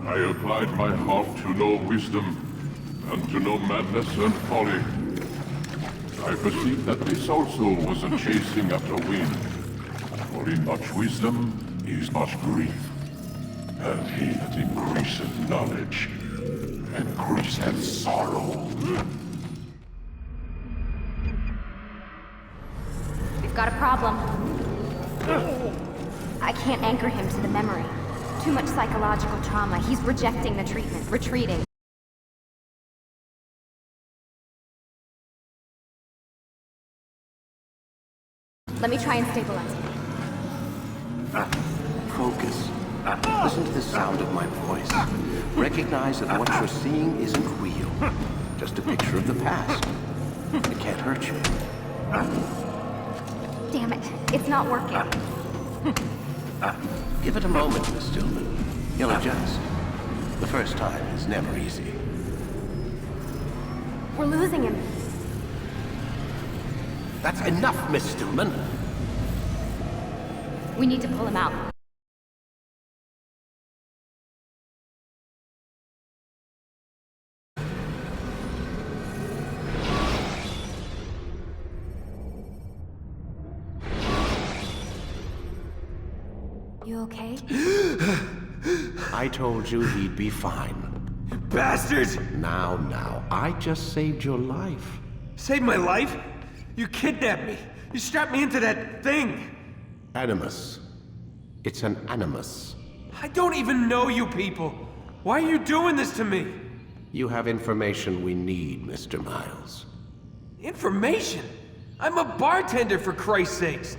I applied my heart to know wisdom, and to know madness and folly. I perceived that this also was a chasing after wind. For in much wisdom is much grief, and he that increaseth knowledge increaseth sorrow. We've got a problem. I can't anchor him to the memory. Too much psychological trauma. He's rejecting the treatment, retreating. Let me try and stabilize him. Focus. Listen to the sound of my voice. Recognize that what you're seeing isn't real. Just a picture of the past. It can't hurt you. Damn it, it's not working. Give it a moment, Miss Stillman. You'll adjust. The first time is never easy. We're losing him. That's enough, Miss Stillman. We need to pull him out. You okay? I told you he'd be fine. Bastards! Now, I just saved your life. Saved my life? You kidnapped me. You strapped me into that thing. Animus. It's an animus. I don't even know you people. Why are you doing this to me? You have information we need, Mr. Miles. Information? I'm a bartender, for Christ's sakes.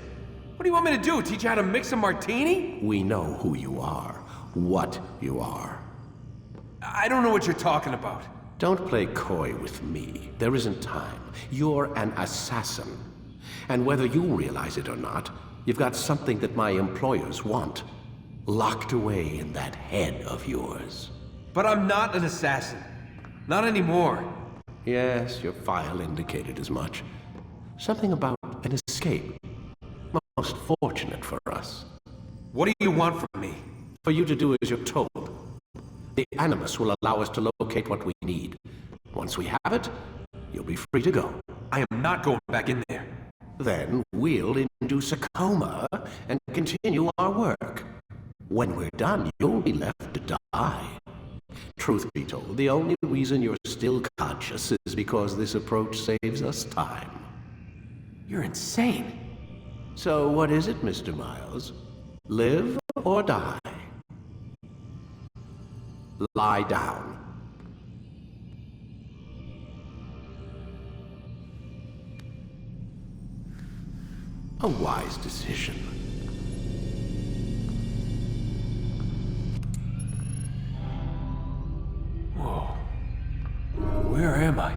What do you want me to do? Teach you how to mix a martini? We know who you are, what you are. I don't know what you're talking about. Don't play coy with me. There isn't time. You're an assassin. And whether you realize it or not, you've got something that my employers want. Locked away in that head of yours. But I'm not an assassin. Not anymore. Yes, your file indicated as much. Something about an escape. Most fortunate for us. What do you want from me? For you to do as you're told. The Animus will allow us to locate what we need. Once we have it, you'll be free to go. I am not going back in there. Then we'll induce a coma and continue our work. When we're done, you'll be left to die. Truth be told, the only reason you're still conscious is because this approach saves us time. You're insane. So what is it, Mr. Miles? Live or die? Lie down. A wise decision. Whoa. Where am I?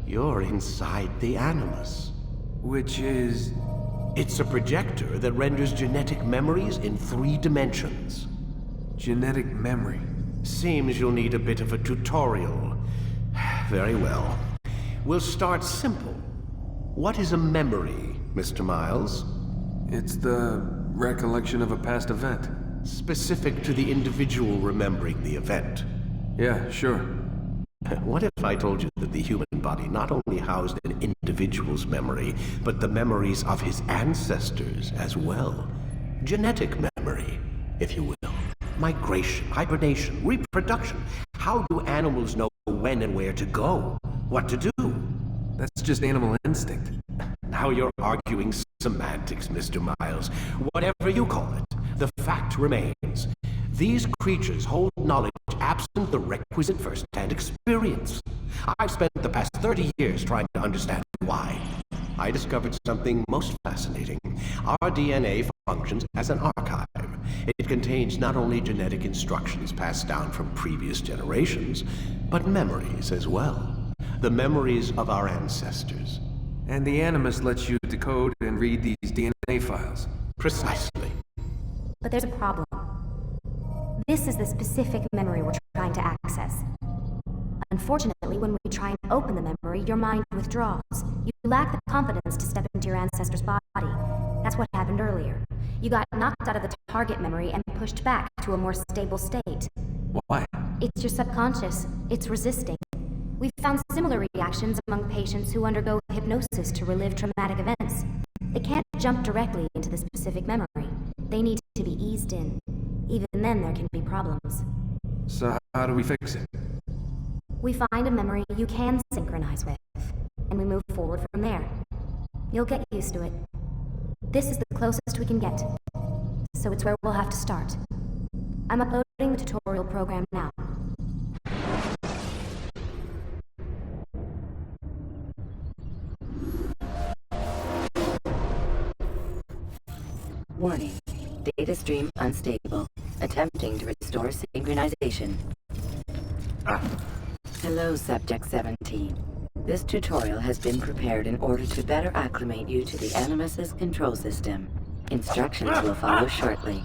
You're inside the Animus. Which is... It's a projector that renders genetic memories in 3 dimensions. genetic memory. Seems you'll need a bit of a tutorial. Very well. We'll start simple. What is a memory, Mr. Miles? It's the recollection of a past event. Specific to the individual remembering the event. Yeah, sure. What if I told you that the human body not only housed an individual's memory, but the memories of his ancestors as well? Genetic memory, if you will. Migration, hibernation, reproduction. How do animals know when and where to go? What to do? That's just animal instinct. Now you're arguing semantics, Mr. Miles. Whatever you call it, the fact remains. These creatures hold knowledge absent the requisite first-hand experience. I've spent the past 30 years trying to understand why. I discovered something most fascinating. Our DNA functions as an archive. It contains not only genetic instructions passed down from previous generations, but memories as well. The memories of our ancestors. And the Animus lets you decode and read these DNA files. Precisely. But there's a problem. This is the specific memory we're trying to access. Unfortunately, when we try and open the memory, your mind withdraws. You lack the confidence to step into your ancestor's body. That's what happened earlier. You got knocked out of the target memory and pushed back to a more stable state. Why? It's your subconscious. It's resisting. We've found similar reactions among patients who undergo hypnosis to relive traumatic events. They can't jump directly into the specific memory. They need to be eased in. Even then, there can be problems. So how do we fix it? We find a memory you can synchronize with, and we move forward from there. You'll get used to it. This is the closest we can get, so it's where we'll have to start. I'm uploading the tutorial program now. Warning. Data stream unstable. Attempting to restore synchronization. Hello, Subject 17. This tutorial has been prepared in order to better acclimate you to the Animus's control system. Instructions will follow shortly.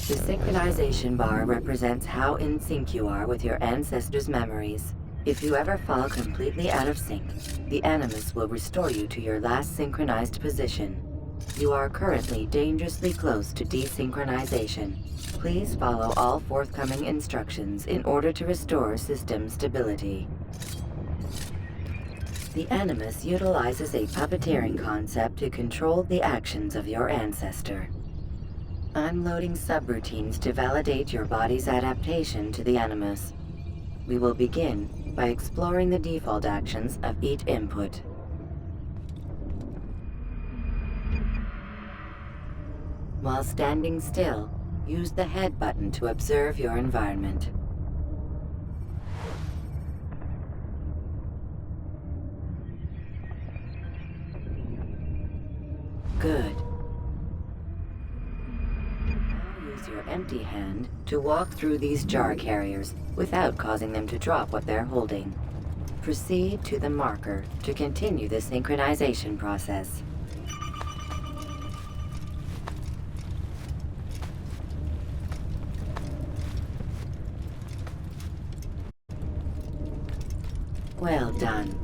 The synchronization bar represents how in sync you are with your ancestors' memories. If you ever fall completely out of sync, the Animus will restore you to your last synchronized position. You are currently dangerously close to desynchronization. Please follow all forthcoming instructions in order to restore system stability. The Animus utilizes a puppeteering concept to control the actions of your ancestor. I'm loading subroutines to validate your body's adaptation to the Animus. We will begin by exploring the default actions of each input. While standing still, use the head button to observe your environment. Good. Now use your empty hand to walk through these jar carriers without causing them to drop what they're holding. Proceed to the marker to continue the synchronization process. Well done.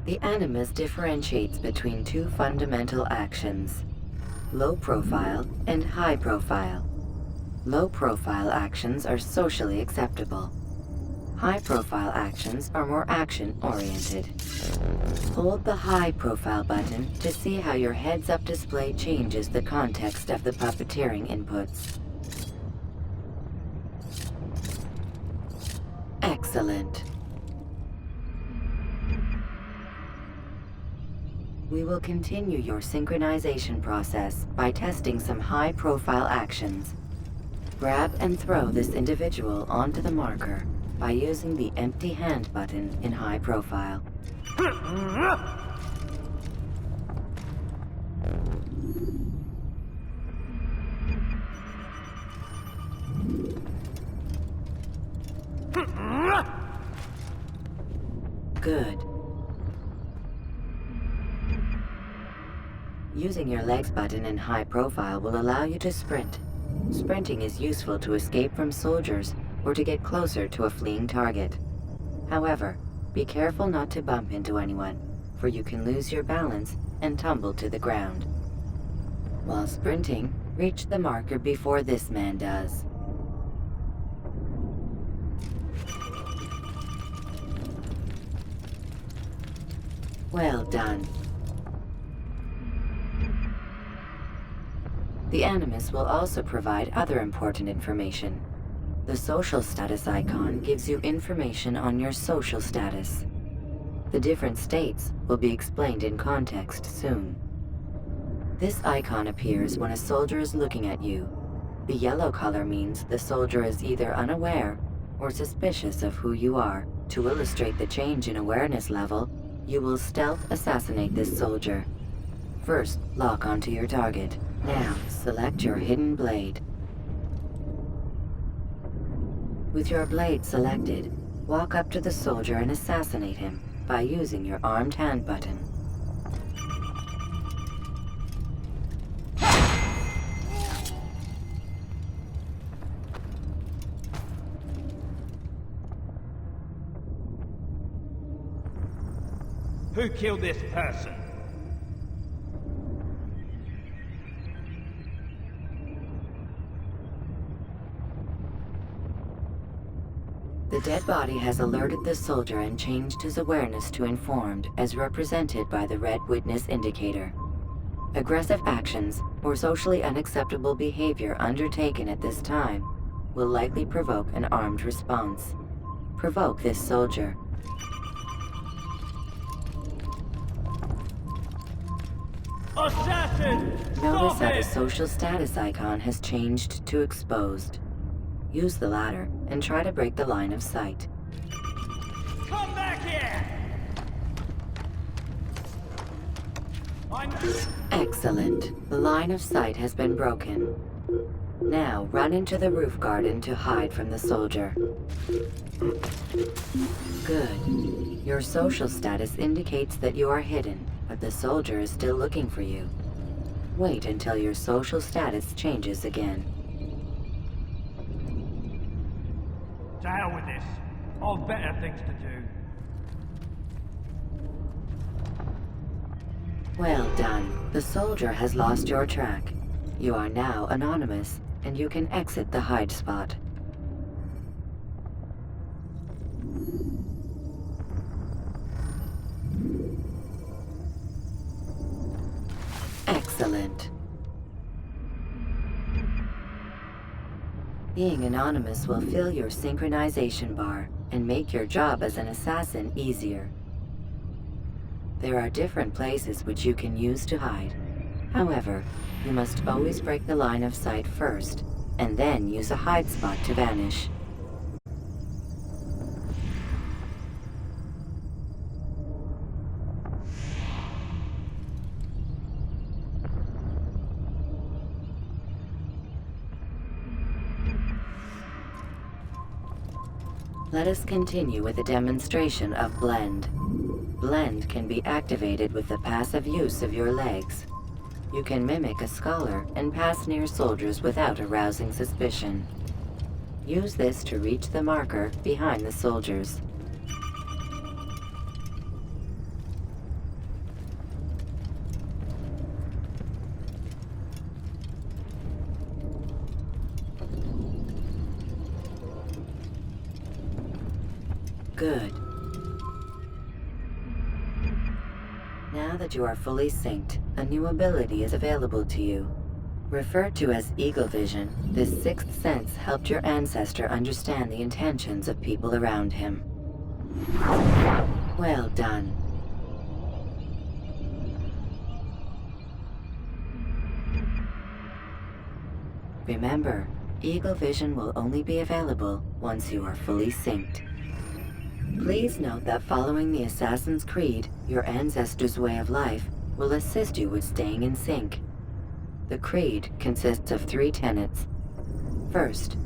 The Animus differentiates between two fundamental actions: low profile and high profile. Low profile actions are socially acceptable. High profile actions are more action-oriented. Hold the high profile button to see how your heads-up display changes the context of the puppeteering inputs. Excellent. We will continue your synchronization process by testing some high-profile actions. Grab and throw this individual onto the marker by using the empty hand button in high profile. Good. Using your legs button in high profile will allow you to sprint. Sprinting is useful to escape from soldiers or to get closer to a fleeing target. However, be careful not to bump into anyone, for you can lose your balance and tumble to the ground. While sprinting, reach the marker before this man does. Well done. The Animus will also provide other important information. The social status icon gives you information on your social status. The different states will be explained in context soon. This icon appears when a soldier is looking at you. The yellow color means the soldier is either unaware or suspicious of who you are. To illustrate the change in awareness level, you will stealth assassinate this soldier. First, lock onto your target. Now, select your hidden blade. With your blade selected, walk up to the soldier and assassinate him by using your armed hand button. Who killed this person? dead body has alerted the soldier and changed his awareness to informed, as represented by the red witness indicator. Aggressive actions or socially unacceptable behavior undertaken at this time will likely provoke an armed response. Provoke this soldier. Assassin! Notice Stop how the it! social status icon has changed to exposed. Use the latter and try to break the line of sight. Come back here! Excellent. The line of sight has been broken. Now run into the roof garden to hide from the soldier. Good. Your social status indicates that you are hidden, but the soldier is still looking for you. Wait until your social status changes again. To hell with this. I've better things to do. Well done. The soldier has lost your track. You are now anonymous, and you can exit the hide spot. Excellent. Being anonymous will fill your synchronization bar and make your job as an assassin easier. There are different places which you can use to hide. However, you must always break the line of sight first, and then use a hide spot to vanish. Let us continue with a demonstration of Blend. Blend can be activated with the passive use of your legs. You can mimic a scholar and pass near soldiers without arousing suspicion. Use this to reach the marker behind the soldiers. Good. Now that you are fully synced, a new ability is available to you. Referred to as Eagle Vision, this sixth sense helped your ancestor understand the intentions of people around him. Well done. Remember, Eagle Vision will only be available once you are fully synced. Please note that following the Assassin's Creed, your ancestors' way of life will assist you with staying in sync. The Creed consists of 3 tenets. First,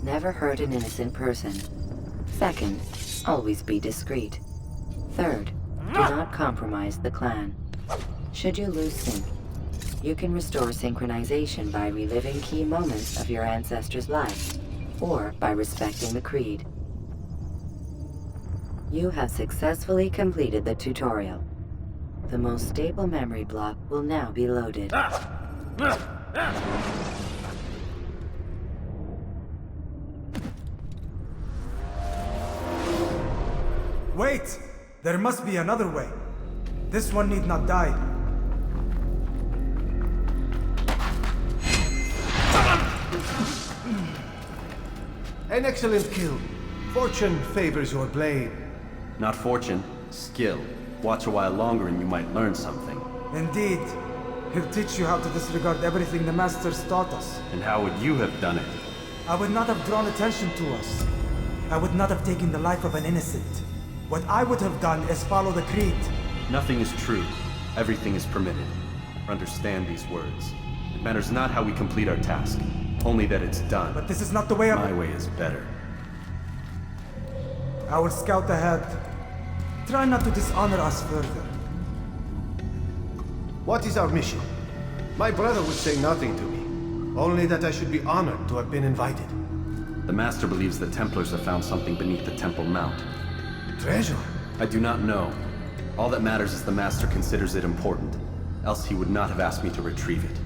never hurt an innocent person. Second, always be discreet. Third, do not compromise the clan. Should you lose sync, you can restore synchronization by reliving key moments of your ancestor's life, or by respecting the Creed. You have successfully completed the tutorial. The most stable memory block will now be loaded. Wait! There must be another way. This one need not die. An excellent kill. Fortune favors your blade. Not fortune, skill. Watch a while longer and you might learn something. Indeed. He'll teach you how to disregard everything the Masters taught us. And how would you have done it? I would not have drawn attention to us. I would not have taken the life of an innocent. What I would have done is follow the Creed. Nothing is true. Everything is permitted. Understand these words. It matters not how we complete our task, only that it's done. But this is not the way My way is better. I will scout ahead. Try not to dishonor us further. What is our mission? My brother would say nothing to me. Only that I should be honored to have been invited. The Master believes the Templars have found something beneath the Temple Mount. Treasure? I do not know. All that matters is the Master considers it important. Else he would not have asked me to retrieve it.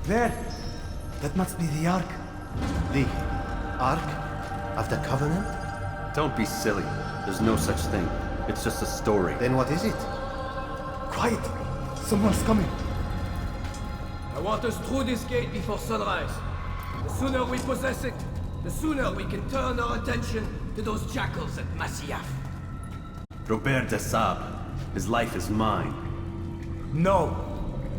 There! That must be the Ark. The Ark of the Covenant? Don't be silly. There's no such thing. It's just a story. Then what is it? Quiet! Someone's coming. I want us through this gate before sunrise. The sooner we possess it, the sooner we can turn our attention to those jackals at Masyaf. Robert de Sable. His life is mine. No!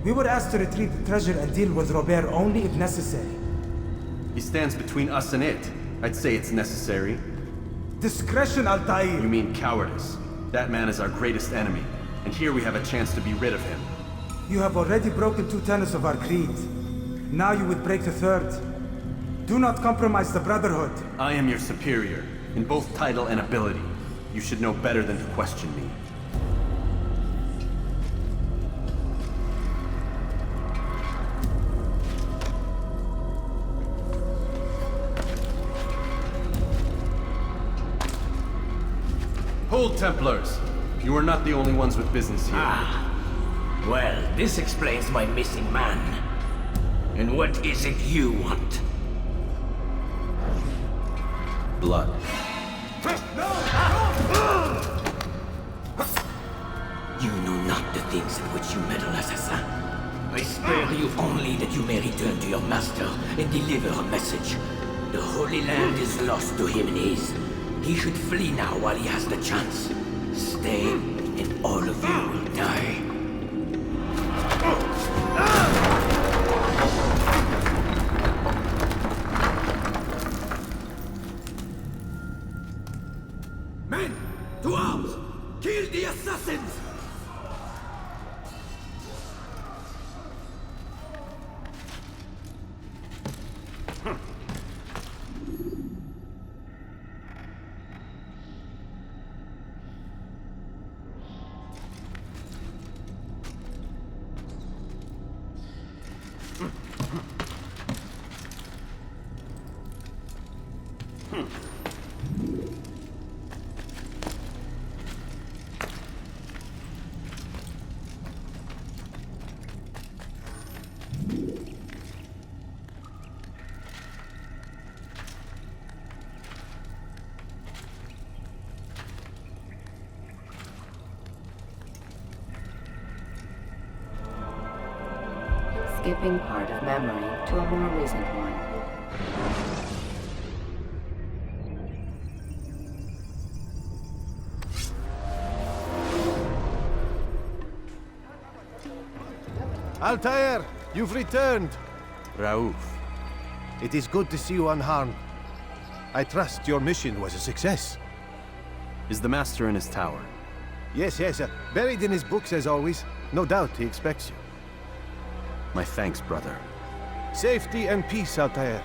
We were asked to retrieve the treasure and deal with Robert only if necessary. He stands between us and it. I'd say it's necessary. Discretion, Altair! You mean cowardice. That man is our greatest enemy, and here we have a chance to be rid of him. You have already broken 2 tenets of our creed. Now you would break the 3rd. Do not compromise the Brotherhood. I am your superior, in both title and ability. You should know better than to question me. Hold, Templars! You are not the only ones with business here. Well, this explains my missing man. And what is it you want? Blood. You know not the things in which you meddle, assassin. I spare you only that you may return to your master and deliver a message. The Holy Land is lost to him and his. He should flee now while he has the chance. Stay, and all of you will die. Men, to arms! Kill the assassins! Skipping part of memory to a more recent one. Altair, you've returned. Raouf. It is good to see you unharmed. I trust your mission was a success. Is the Master in his tower? Yes, buried in his books as always. No doubt he expects you. My thanks, brother. Safety and peace, Altair.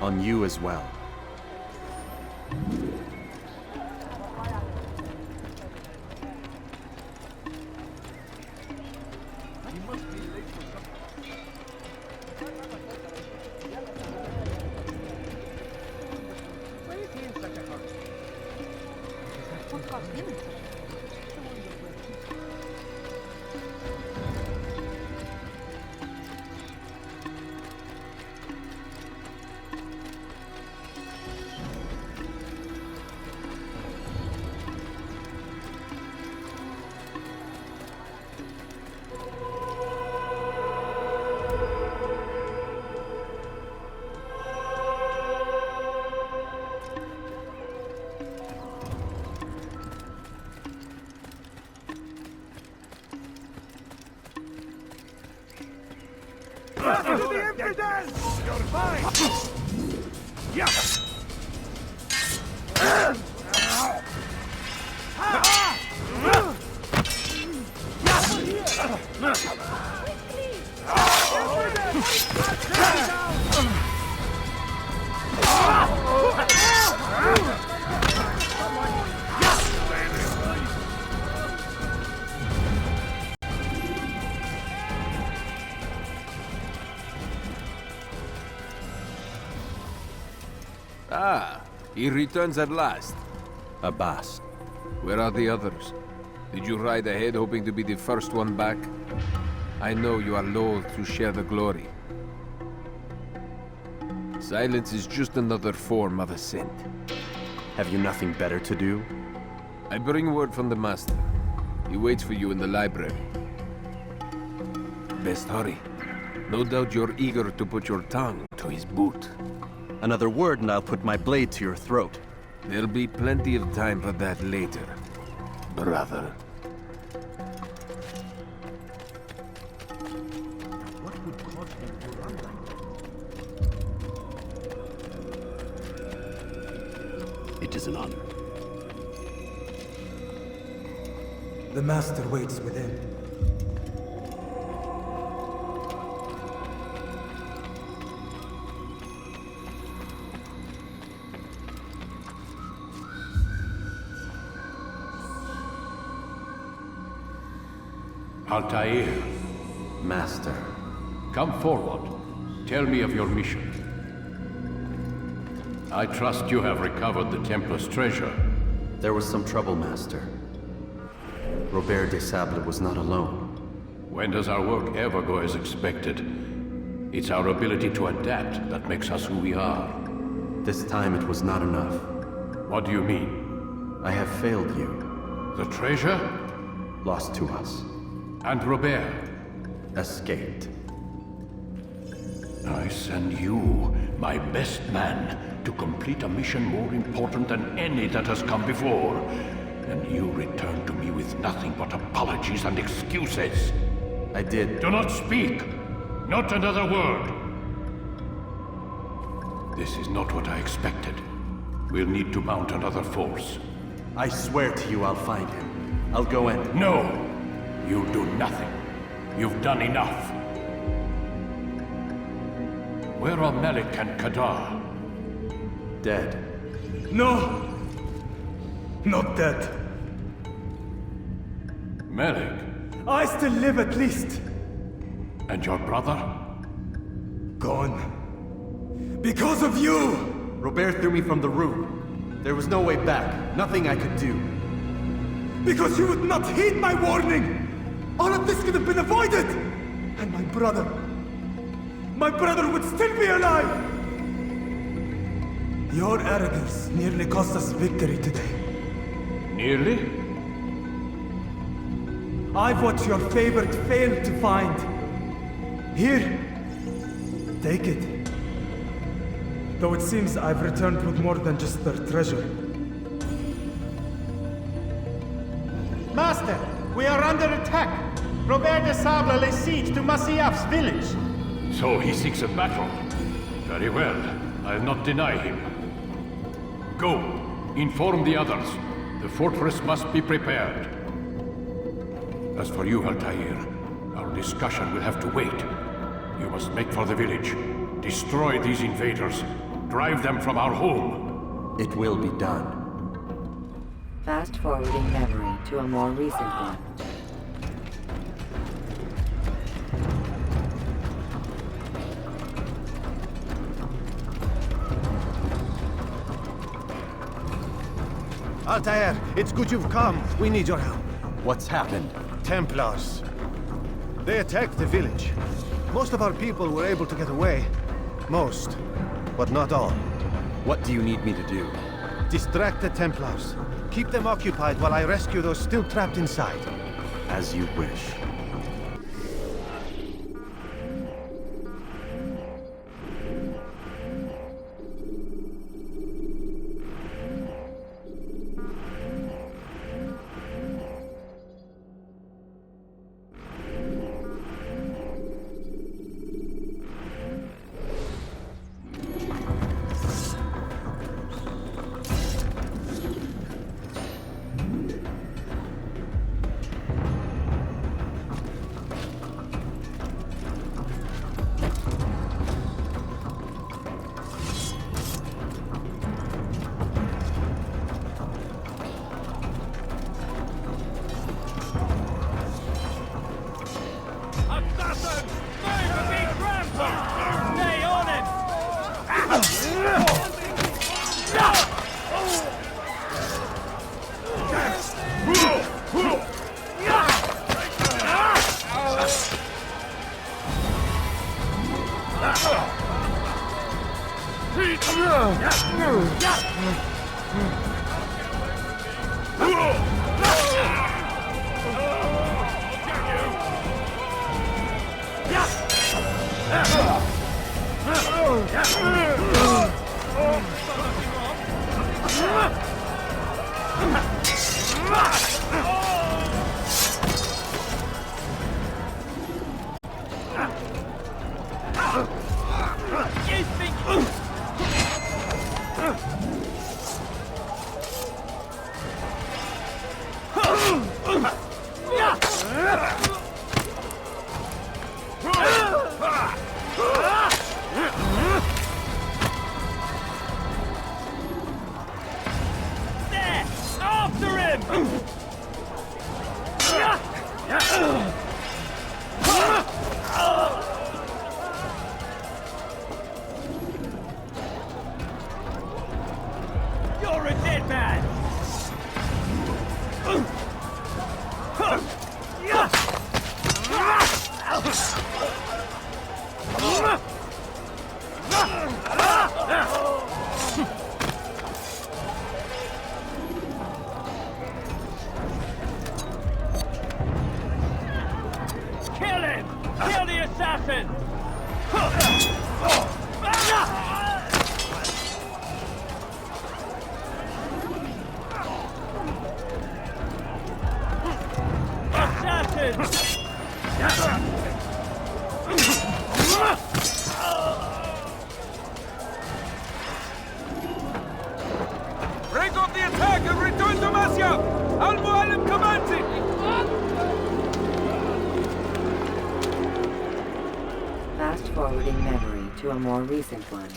On you as well. He returns at last. Abbas. Where are the others? Did you ride ahead hoping to be the first one back? I know you are loath to share the glory. Silence is just another form of assent. Have you nothing better to do? I bring word from the Master. He waits for you in the library. Best hurry. No doubt you're eager to put your tongue to his boot. Another word and I'll put my blade to your throat. There'll be plenty of time for that later, brother. It is an honor. The Master waits within. Altair, Master. come forward. Tell me of your mission. I trust you have recovered the Templar's treasure. There was some trouble, Master. Robert de Sable was not alone. When does our work ever go as expected? It's our ability to adapt that makes us who we are. This time it was not enough. What do you mean? I have failed you. The treasure? Lost to us. And Robert? Escaped. I send you, my best man, to complete a mission more important than any that has come before. And you return to me with nothing but apologies and excuses. I did. Do not speak! Not another word! This is not what I expected. We'll need to mount another force. I swear to you I'll find him. I'll go in. No! You'll do nothing. You've done enough. Where are Malik and Kadar? Dead. No! Not dead. Malik? I still live at least. And your brother? Gone. Because of you! Robert threw me from the room. There was no way back. Nothing I could do. Because you would not heed my warning! All of this could have been avoided! And my brother would still be alive! Your arrogance nearly cost us victory today. Nearly? I've what your favorite failed to find. Here, take it. Though it seems I've returned with more than just their treasure. Master, we are under attack. Robert de Sable lays siege to Masyaf's village. So he seeks a battle. Very well. I'll not deny him. Go. Inform the others. The fortress must be prepared. As for you, Altair, our discussion will have to wait. You must make for the village. Destroy these invaders. Drive them from our home. It will be done. Fast-forwarding memory to a more recent one. Altair, it's good you've come. We need your help. What's happened? Templars. They attacked the village. Most of our people were able to get away. Most, but not all. What do you need me to do? Distract the Templars. Keep them occupied while I rescue those still trapped inside. As you wish. You're a dead man! Kill him! Kill the assassin! Break off the attack and return to Masya! Al-Mualim commands it! Fast-forwarding memory to a more recent one.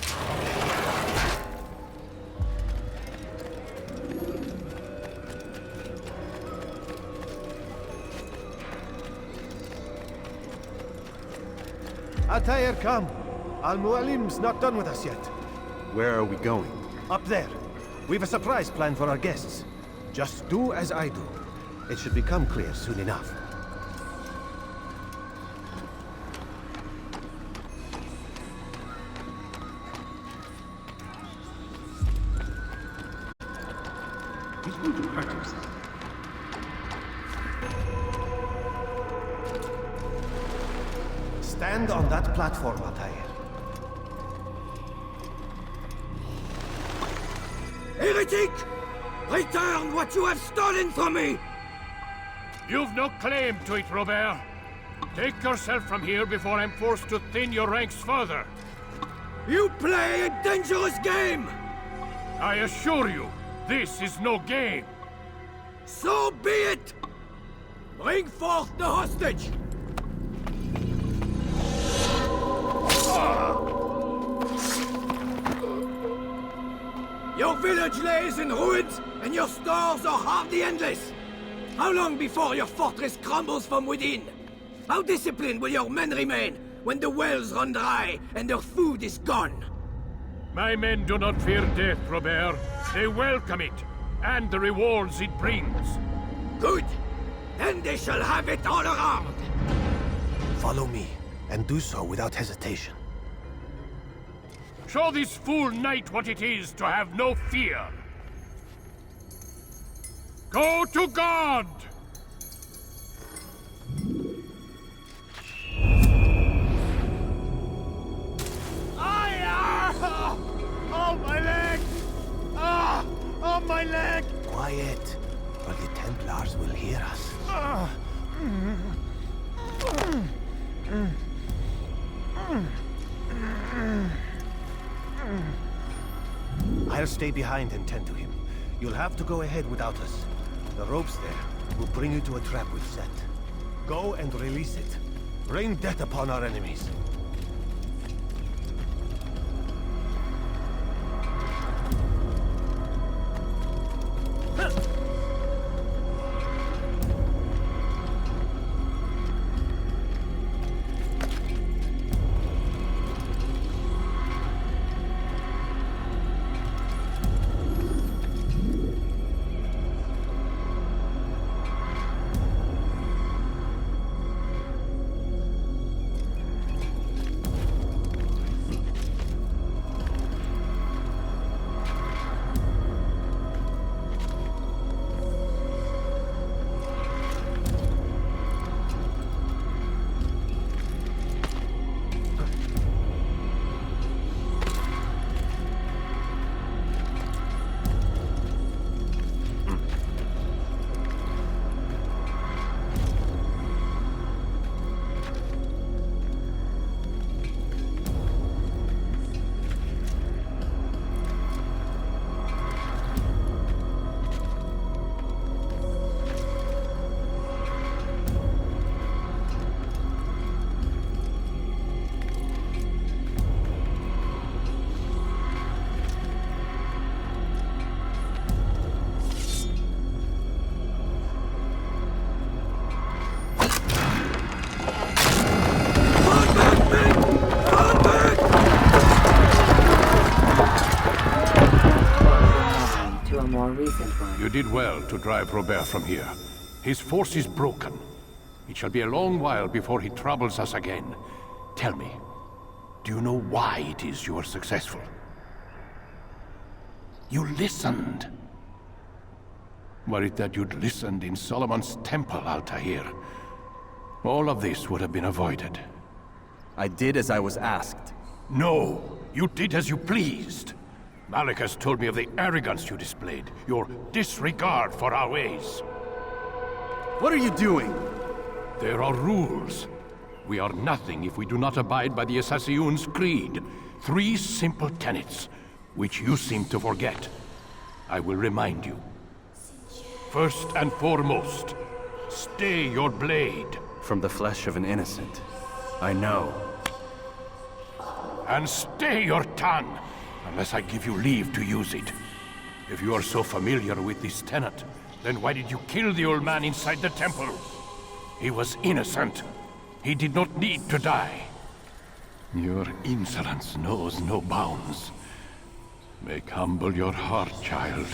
Altair, come. Al-Mualim's not done with us yet. Where are we going? Up there. We've a surprise plan for our guests. Just do as I do. It should become clear soon enough. He's going to hurt himself. Stand on that platform, Altair. Heretic! Return what you have stolen from me! You've no claim to it, Robert. Take yourself from here before I'm forced to thin your ranks further. You play a dangerous game! I assure you, this is no game. So be it! Bring forth the hostage! Your village lays in ruins, and your stores are hardly endless. How long before your fortress crumbles from within? How disciplined will your men remain when the wells run dry and their food is gone? My men do not fear death, Robert. They welcome it, and the rewards it brings. Good. Then they shall have it all around. Follow me, and do so without hesitation. Show this fool knight what it is to have no fear. Go to God! Oh, my leg! Ah! Oh, my leg! Quiet, or the Templars will hear us. I'll stay behind and tend to him. You'll have to go ahead without us. The ropes there will bring you to a trap we've set. Go and release it. Rain death upon our enemies. recent one. You did well to drive Robert from here. His force is broken. It shall be a long while before he troubles us again. Tell me, do you know why it is you are successful? You listened. Were it that you'd listened in Solomon's temple, Altair, all of this would have been avoided. I did as I was asked. No, you did as you pleased. Malik has told me of the arrogance you displayed, your disregard for our ways. What are you doing? There are rules. We are nothing if we do not abide by the Assassin's creed. 3 simple tenets, which you seem to forget. I will remind you. First and foremost, stay your blade. From the flesh of an innocent. I know. And stay your tongue, unless I give you leave to use it. If you are so familiar with this tenet, then why did you kill the old man inside the temple? He was innocent. He did not need to die. Your insolence knows no bounds. Make humble your heart, child,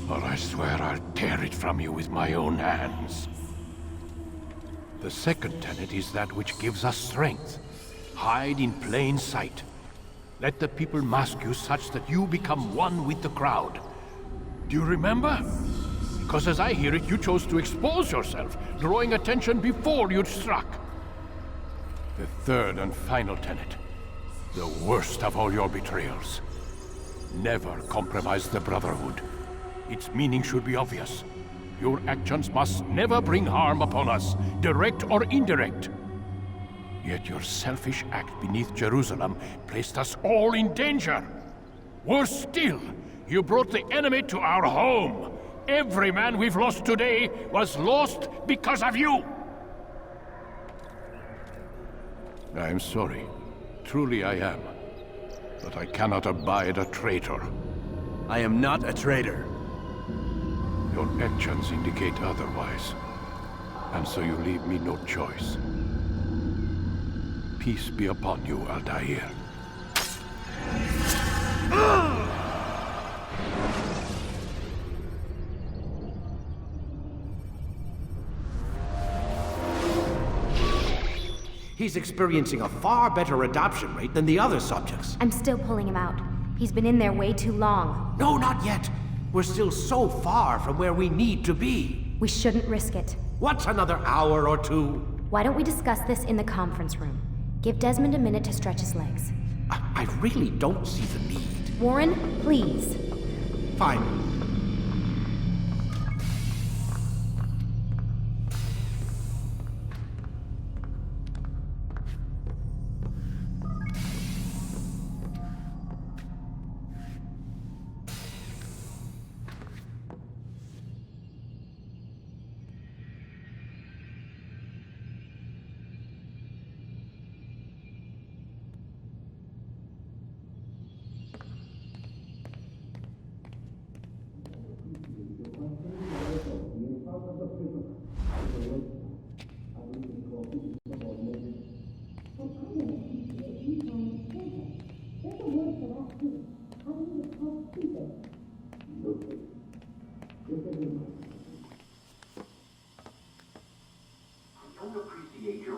or I swear I'll tear it from you with my own hands. The second tenet is that which gives us strength. Hide in plain sight. Let the people mask you such that you become one with the crowd. Do you remember? Because as I hear it, you chose to expose yourself, drawing attention before you'd struck. The third and final tenet. The worst of all your betrayals. Never compromise the Brotherhood. Its meaning should be obvious. Your actions must never bring harm upon us, direct or indirect. Yet your selfish act beneath Jerusalem placed us all in danger. Worse still, you brought the enemy to our home. Every man we've lost today was lost because of you. I'm sorry. Truly I am. But I cannot abide a traitor. I am not a traitor. Your actions indicate otherwise. And so you leave me no choice. Peace be upon you, Altair. He's experiencing a far better adoption rate than the other subjects. I'm still pulling him out. He's been in there way too long. No, not yet. We're still so far from where we need to be. We shouldn't risk it. What's another hour or two? Why don't we discuss this in the conference room? Give Desmond a minute to stretch his legs. I really don't see the need. Warren, please. Fine.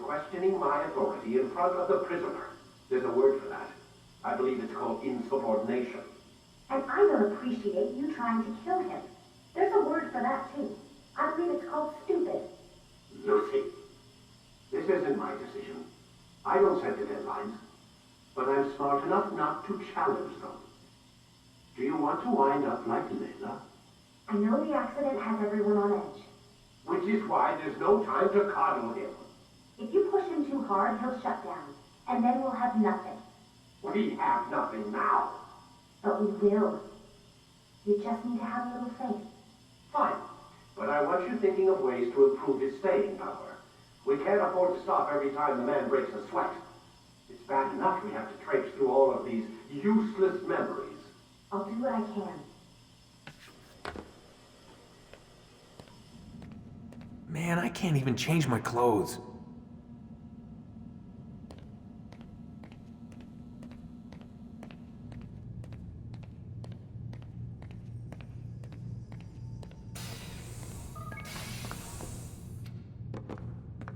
Questioning my authority in front of the prisoner. There's a word for that. I believe it's called insubordination. And I don't appreciate you trying to kill him. There's a word for that, too. I believe it's called stupid. Lucy, this isn't my decision. I don't set the deadlines. But I'm smart enough not to challenge them. Do you want to wind up like Layla? I know the accident has everyone on edge. Which is why there's no time to coddle him. If you push him too hard, he'll shut down. And then we'll have nothing. We have nothing now. But we will. You just need to have a little faith. Fine. But I want you thinking of ways to improve his staying power. We can't afford to stop every time the man breaks a sweat. It's bad enough we have to traipse through all of these useless memories. I'll do what I can. Man, I can't even change my clothes.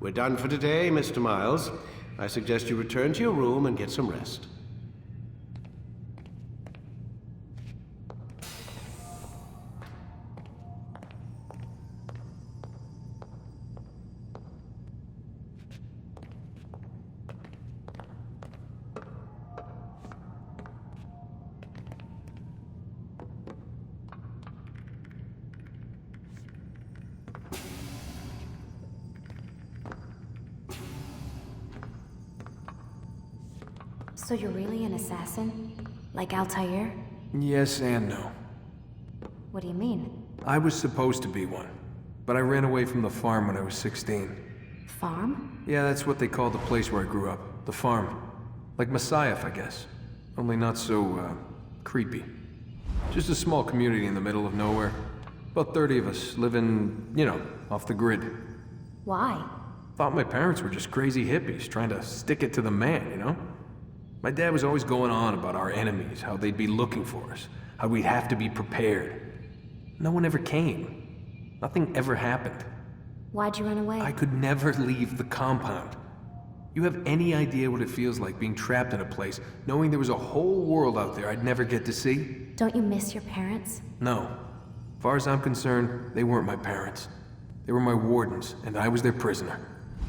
We're done for today, Mr. Miles. I suggest you return to your room and get some rest. So you're really an assassin? Like Altair? Yes and no. What do you mean? I was supposed to be one, but I ran away from the farm when I was 16. Farm? Yeah, that's what they call the place where I grew up. The farm. Like Messiah, I guess. Only not so, creepy. Just a small community in the middle of nowhere. About 30 of us, living, you know, off the grid. Why? Thought my parents were just crazy hippies, trying to stick it to the man, you know? My dad was always going on about our enemies, how they'd be looking for us, how we'd have to be prepared. No one ever came. Nothing ever happened. Why'd you run away? I could never leave the compound. You have any idea what it feels like being trapped in a place, knowing there was a whole world out there I'd never get to see? Don't you miss your parents? No. As far as I'm concerned, they weren't my parents. They were my wardens, and I was their prisoner.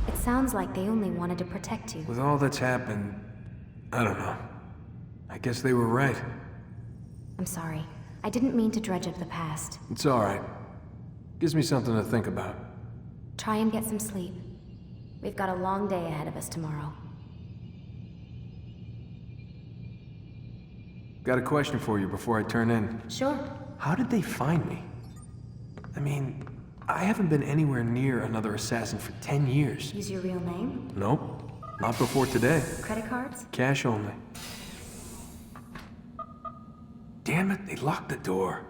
It sounds like they only wanted to protect you. With all that's happened, I don't know. I guess they were right. I'm sorry. I didn't mean to dredge up the past. It's alright. Gives me something to think about. Try and get some sleep. We've got a long day ahead of us tomorrow. Got a question for you before I turn in. Sure. How did they find me? I mean, I haven't been anywhere near another assassin for 10 years. Use your real name? Nope. Not before today. Credit cards? Cash only. Damn it, they locked the door.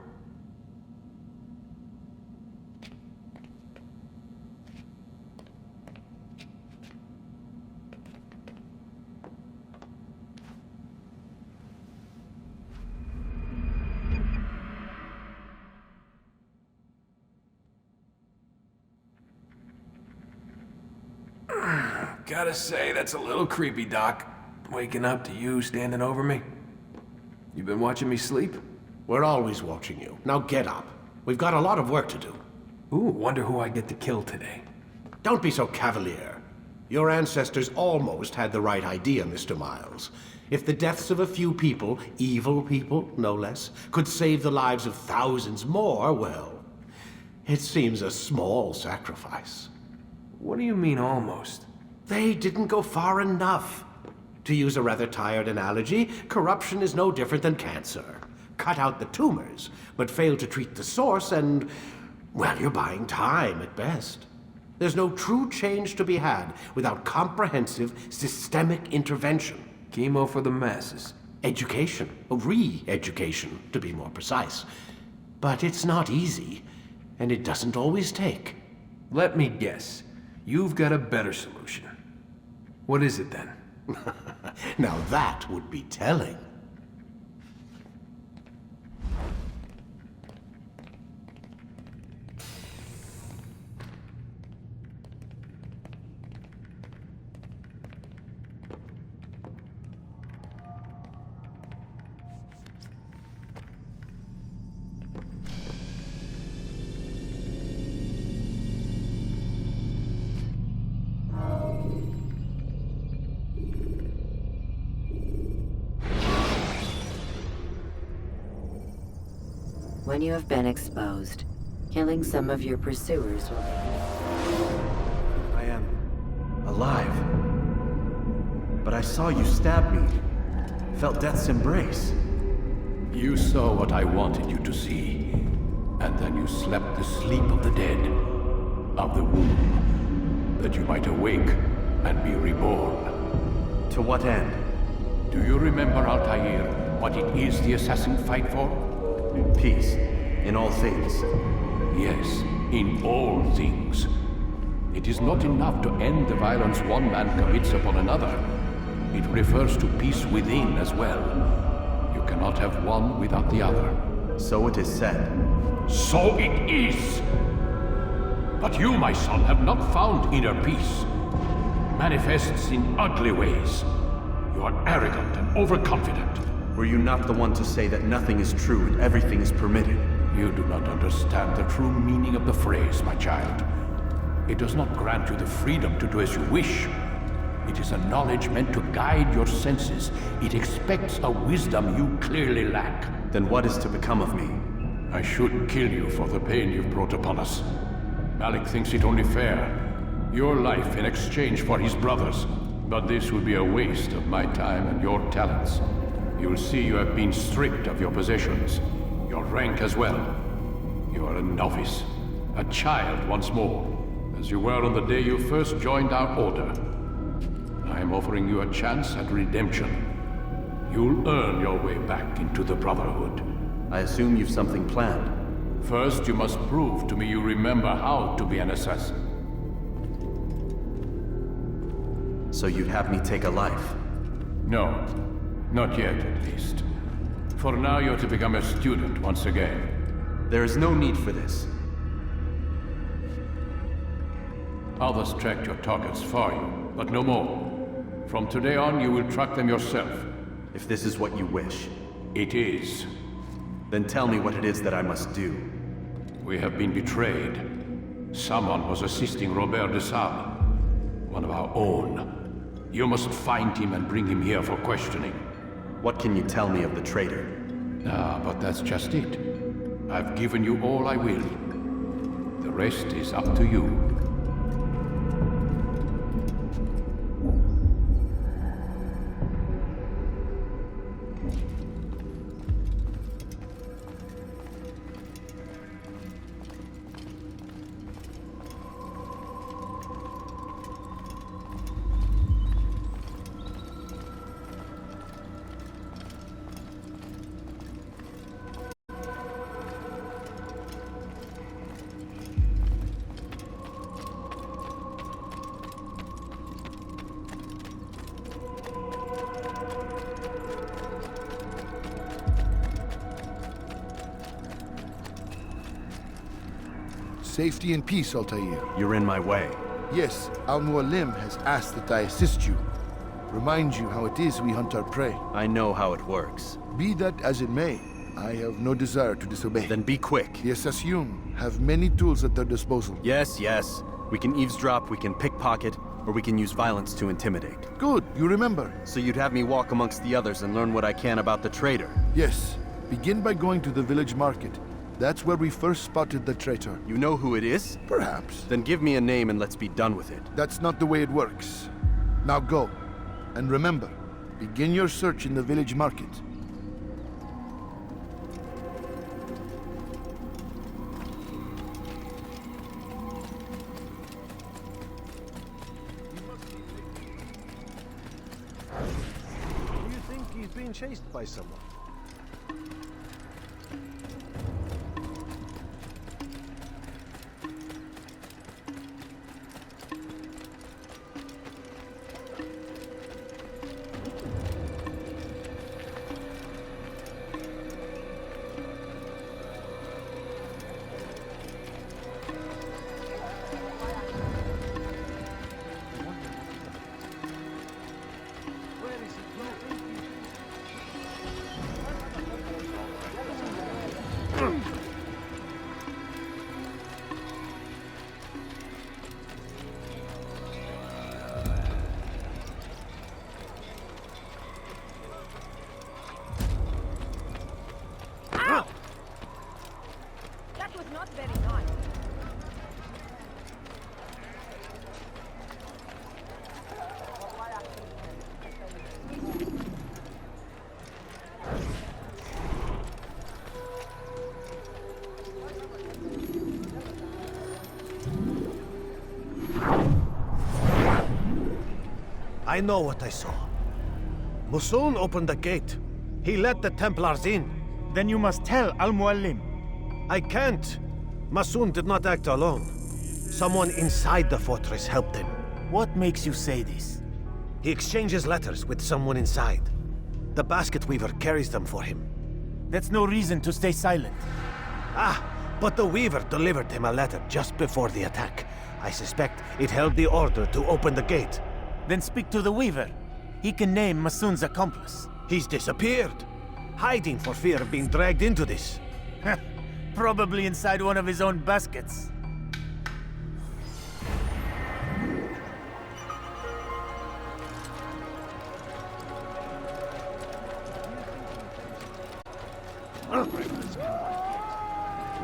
Gotta say, that's a little creepy, Doc. Waking up to you standing over me. You been watching me sleep? We're always watching you. Now get up. We've got a lot of work to do. Ooh, wonder who I get to kill today. Don't be so cavalier. Your ancestors almost had the right idea, Mr. Miles. If the deaths of a few people, evil people, no less, could save the lives of thousands more, well, it seems a small sacrifice. What do you mean, almost? They didn't go far enough. To use a rather tired analogy, corruption is no different than cancer. Cut out the tumors, but fail to treat the source and, well, you're buying time at best. There's no true change to be had without comprehensive, systemic intervention. Chemo for the masses. Education, re-education, to be more precise. But it's not easy, and it doesn't always take. Let me guess. You've got a better solution. What is it then? Now that would be telling. When you have been exposed, killing some of your pursuers will... I am alive. But I saw you stab me. Felt death's embrace. You saw what I wanted you to see, and then you slept the sleep of the dead, of the womb, that you might awake and be reborn. To what end? Do you remember, Altair, what it is the assassins fight for? Peace. In all things. Yes, in all things. It is not enough to end the violence one man commits upon another. It refers to peace within as well. You cannot have one without the other. So it is said. So it is! But you, my son, have not found inner peace. manifests in ugly ways. You are arrogant and overconfident. Were you not the one to say that nothing is true and everything is permitted? You do not understand the true meaning of the phrase, my child. It does not grant you the freedom to do as you wish. It is a knowledge meant to guide your senses. It expects a wisdom you clearly lack. Then what is to become of me? I should kill you for the pain you've brought upon us. Malik thinks it only fair. Your life in exchange for his brother's. But this would be a waste of my time and your talents. You'll see you have been stripped of your possessions. Your rank as well. You are a novice. A child once more. As you were on the day you first joined our order. I am offering you a chance at redemption. You'll earn your way back into the Brotherhood. I assume you've something planned. First, you must prove to me you remember how to be an assassin. So you'd have me take a life? No. Not yet, at least. For now, you're to become a student once again. There is no need for this. Others tracked your targets for you, but no more. From today on, you will track them yourself. If this is what you wish. It is. Then tell me what it is that I must do. We have been betrayed. Someone was assisting Robert de Sable, one of our own. You must find him and bring him here for questioning. What can you tell me of the traitor? But that's just it. I've given you all I will. The rest is up to you. Safety and peace, Altair. You're in my way. Yes, Al-Mualim has asked that I assist you. Remind you how it is we hunt our prey. I know how it works. Be that as it may, I have no desire to disobey. Then be quick. The Assassin have many tools at their disposal. Yes. We can eavesdrop, we can pickpocket, or we can use violence to intimidate. Good, you remember. So you'd have me walk amongst the others and learn what I can about the traitor? Yes. Begin by going to the village market. That's where we first spotted the traitor. You know who it is? Perhaps. Then give me a name and let's be done with it. That's not the way it works. Now go. And remember, begin your search in the village market. Do you think he's being chased by someone? I know what I saw. Musoon opened the gate. He let the Templars in. Then you must tell Al-Mualim. I can't. Musoon did not act alone. Someone inside the fortress helped him. What makes you say this? He exchanges letters with someone inside. The basket weaver carries them for him. That's no reason to stay silent. But the weaver delivered him a letter just before the attack. I suspect it held the order to open the gate. Then speak to the Weaver. He can name Masun's accomplice. He's disappeared. Hiding for fear of being dragged into this. Probably inside one of his own baskets.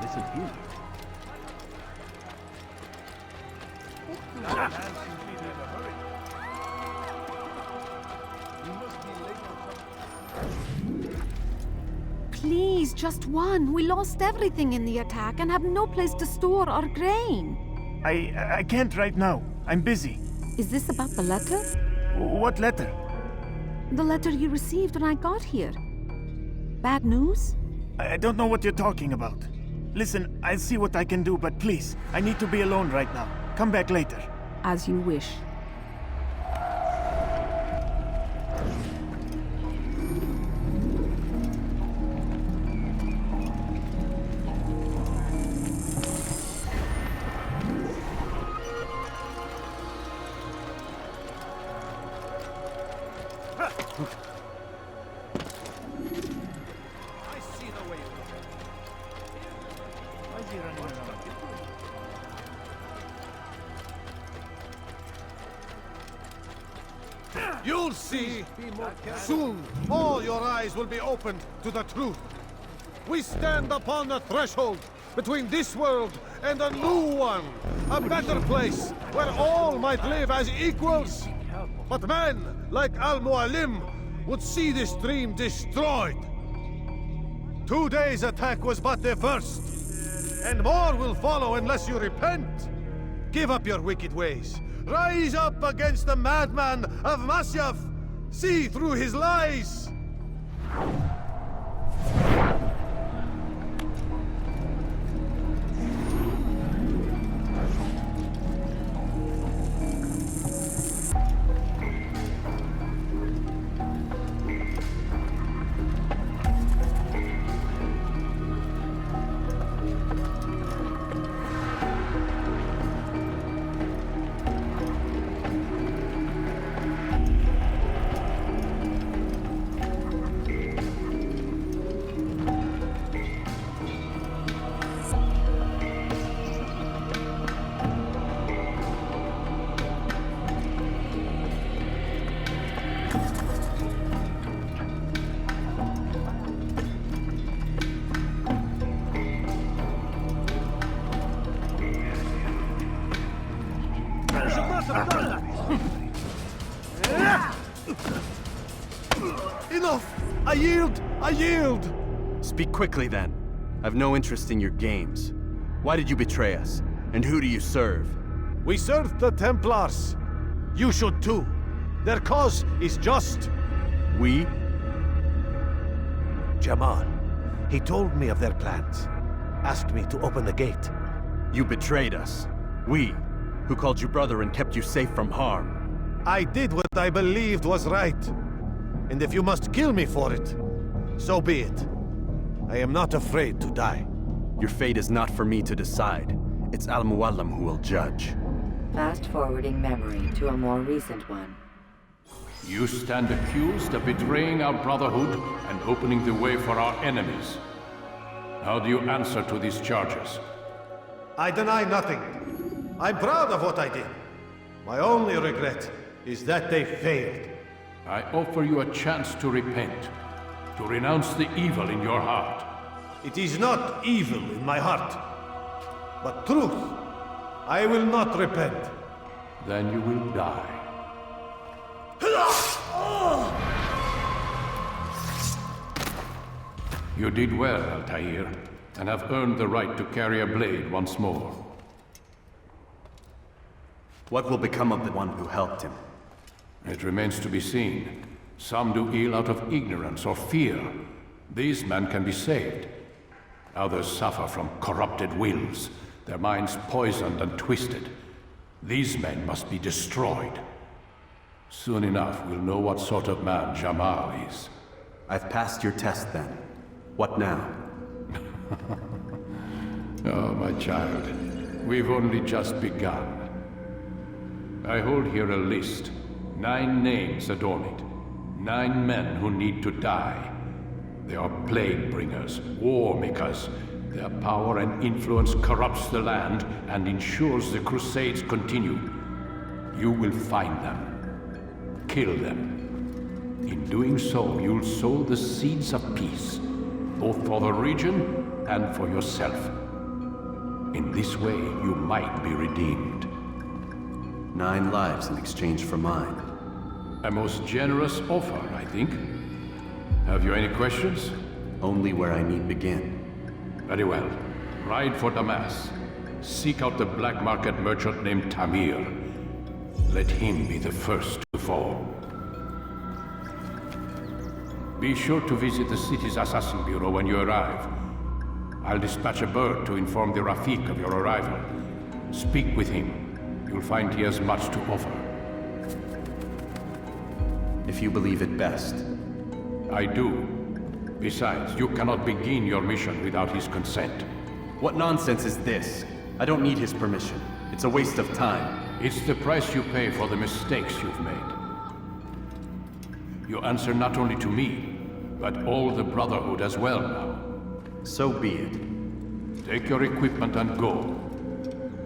Listen here. Please, just one. We lost everything in the attack and have no place to store our grain. I can't right now. I'm busy. Is this about the letter? What letter? The letter you received when I got here. Bad news? I don't know what you're talking about. Listen, I'll see what I can do, but please, I need to be alone right now. Come back later. As you wish. You'll see. Soon, all your eyes will be opened to the truth. We stand upon the threshold between this world and a new one. A better place where all might live as equals. But men like Al-Mualim would see this dream destroyed. Today's attack was but the first. And more will follow unless you repent. Give up your wicked ways. Rise up against the madman of Masyaf! See through his lies! Enough! I yield! I yield! Speak quickly then. I've no interest in your games. Why did you betray us? And who do you serve? We serve the Templars. You should too. Their cause is just. We? Jamal. He told me of their plans. Asked me to open the gate. You betrayed us. We, who called you brother and kept you safe from harm. I did what I believed was right. And if you must kill me for it, so be it. I am not afraid to die. Your fate is not for me to decide. It's Al-Mualim who will judge. Fast-forwarding memory to a more recent one. You stand accused of betraying our Brotherhood and opening the way for our enemies. How do you answer to these charges? I deny nothing. I'm proud of what I did. My only regret is that they failed. I offer you a chance to repent, to renounce the evil in your heart. It is not evil in my heart, but truth. I will not repent. Then you will die. You did well, Altair, and have earned the right to carry a blade once more. What will become of the one who helped him? It remains to be seen. Some do ill out of ignorance or fear. These men can be saved. Others suffer from corrupted wills, their minds poisoned and twisted. These men must be destroyed. Soon enough, we'll know what sort of man Jamal is. I've passed your test then. What now? Oh, my child. We've only just begun. I hold here a list. 9 names adorn it. 9 men who need to die. They are plague bringers, war makers. Their power and influence corrupts the land and ensures the Crusades continue. You will find them. Kill them. In doing so, you'll sow the seeds of peace, both for the region and for yourself. In this way, you might be redeemed. 9 lives in exchange for mine. A most generous offer, I think. Have you any questions? Only where I need begin. Very well. Ride for Damas. Seek out the black market merchant named Tamir. Let him be the first to fall. Be sure to visit the city's assassin bureau when you arrive. I'll dispatch a bird to inform the Rafik of your arrival. Speak with him. You'll find he has much to offer. If you believe it best. I do. Besides, you cannot begin your mission without his consent. What nonsense is this? I don't need his permission. It's a waste of time. It's the price you pay for the mistakes you've made. You answer not only to me, but all the Brotherhood as well now. So be it. Take your equipment and go.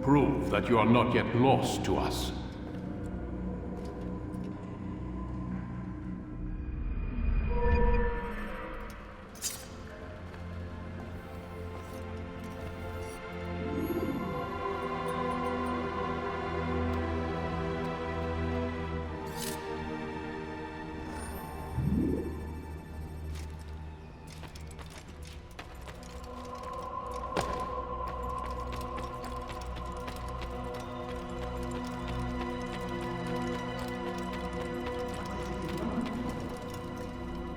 Prove that you are not yet lost to us.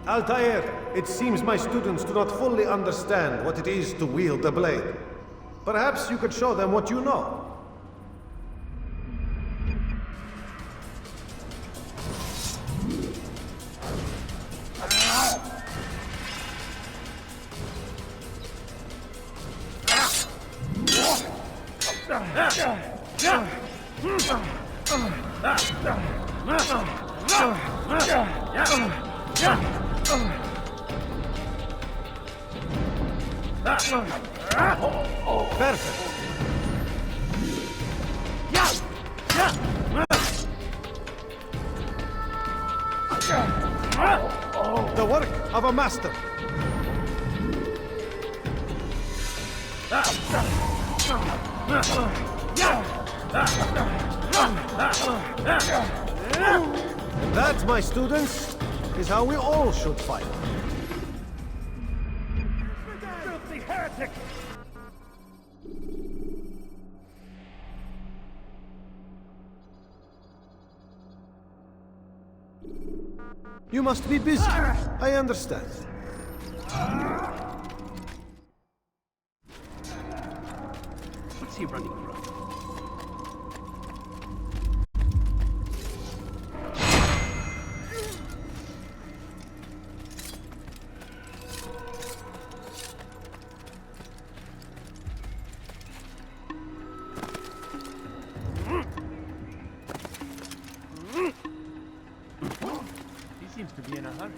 Altair, it seems my students do not fully understand what it is to wield the blade. Perhaps you could show them what you know. Perfect. The work of a master. That, my students, is how we all should fight. Filthy heretic! You must be busy. I understand. What's he running from? He seems to be in a hurry.